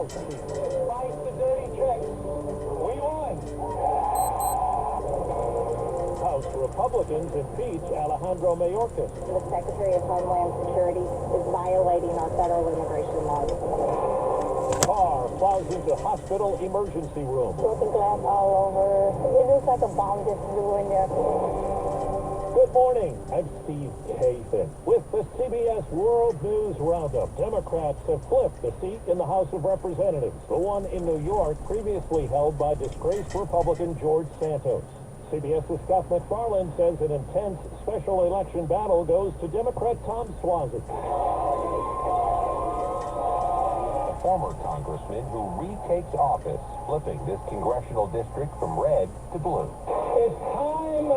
House seat. Despite the dirty tricks, we won. House Republicans impeach Alejandro Mayorkas. The Secretary of Homeland Security is violating our federal immigration laws. Car plows into hospital emergency room. Broken glass all over. It looks like a bomb just flew in there. Good morning. I'm Steve Kathan with the CBS World News Roundup. Democrats have flipped the seat in the House of Representatives, the one in New York previously held by disgraced Republican George Santos. CBS's Scott McFarland says an intense special election battle goes to Democrat Tom Suozzi. Former congressman who retakes office, flipping this congressional district from red to blue. It's time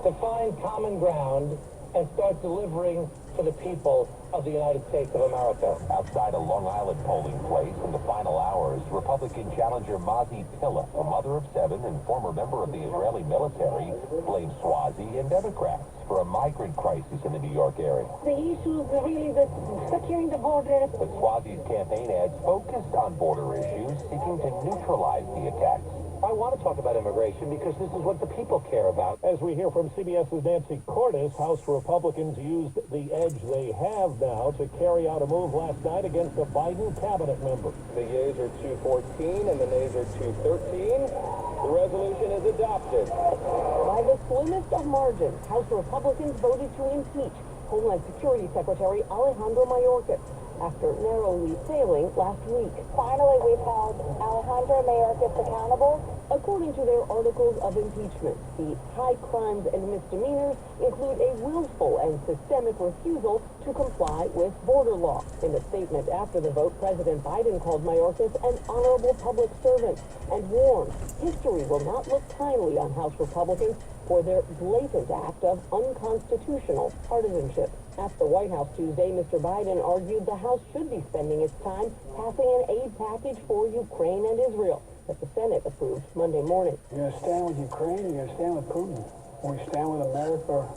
to find common ground and start delivering for the people of the United States of America. Outside a Long Island polling place in the final hours, Republican challenger Mazi Pilla, a mother of 7 and former member of the Israeli military, blames Suozzi and Democrats for a migrant crisis in the New York area. The issues are really the securing the border. But Suozzi's campaign ads focused on border issues, seeking to neutralize the attacks. I want to talk about immigration because this is what the people care about. As we hear from CBS's Nancy Cordes, House Republicans used the edge they have now to carry out a move last night against a Biden cabinet member. The yeas are 214 and the nays are 213. The resolution is adopted. By the slimmest of margins, House Republicans voted to impeach Homeland Security Secretary Alejandro Mayorkas after narrowly failing last week. Finally, we've held Alejandro Mayorkas accountable. According to their articles of impeachment, the high crimes and misdemeanors include a willful and systemic refusal to comply with border law. In a statement after the vote, President Biden called Mayorkas an honorable public servant and warned history will not look kindly on House Republicans for their blatant act of unconstitutional partisanship. At the White House Tuesday, Mr. Biden argued the House should be spending its time passing an aid package for Ukraine and Israel that the Senate approved Monday morning. You're going to stand with Ukraine, you're going to stand with Putin, or you stand with America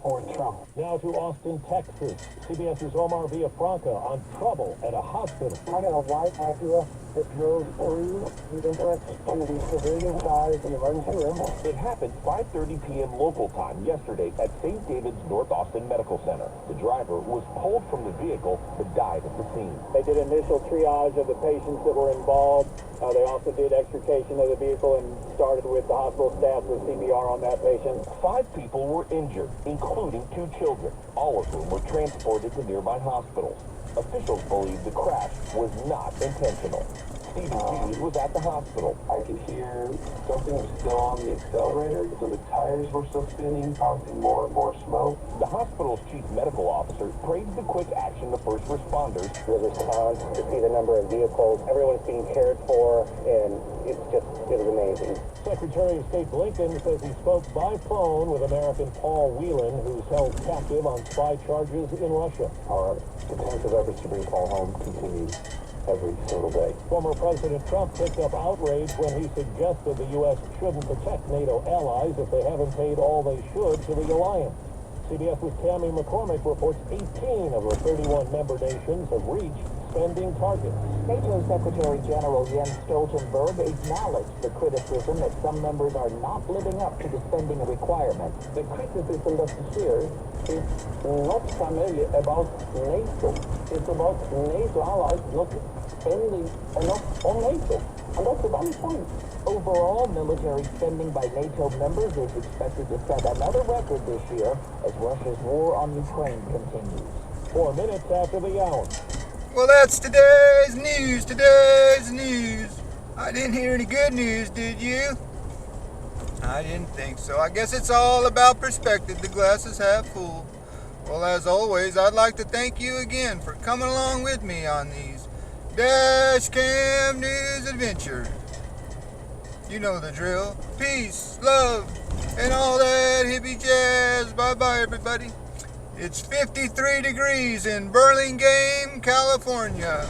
or with Trump. Now to Austin, Texas. CBS's Omar Villafranca on trouble at a hospital. I got a white Acura that drove through the entrance to the civilian side of the emergency room. It happened 5:30 p.m. local time yesterday at St. David's North Austin Medical Center. The driver was pulled from the vehicle but died at the scene. They did initial triage of the patients that were involved. They also did extrication of the vehicle and started with the hospital staff with CPR on that patient. 5 people were injured, including 2 children, all of whom were transported to nearby hospitals. Officials believe the crash was not intentional. Stevie G was at the hospital. I could hear something was still on the accelerator, so the tires were still spinning, causing more and more smoke. The hospital's chief medical officer praised the quick action of first responders. The response, to see the number of vehicles, everyone's being cared for, and it was amazing. Secretary of State Blinken says he spoke by phone with American Paul Whelan, who's held captive on spy charges in Russia. Our intensive efforts to bring Paul home continues every single day. Former President Trump picked up outrage when he suggested the U.S. shouldn't protect NATO allies if they haven't paid all they should to the alliance. CBS's Tammy McCormick reports 18 of her 31 member nations have reached spending targets. NATO Secretary General Jens Stoltenberg acknowledged the criticism that some members are not living up to the spending requirements. The criticism that is here is not primarily about NATO. It's about NATO allies not spending enough on NATO. And that's a valid point. Overall, military spending by NATO members is expected to set another record this year as Russia's war on Ukraine continues. 4 minutes after the hour. Well, that's today's news. I didn't hear any good news, did you? I didn't think so. I guess it's all about perspective. The glass is half full. Well, as always, I'd like to thank you again for coming along with me on these Dash Cam News adventures. You know the drill. Peace, love, and all that hippie jazz. Bye-bye, everybody. It's 53 degrees in Burlingame, California.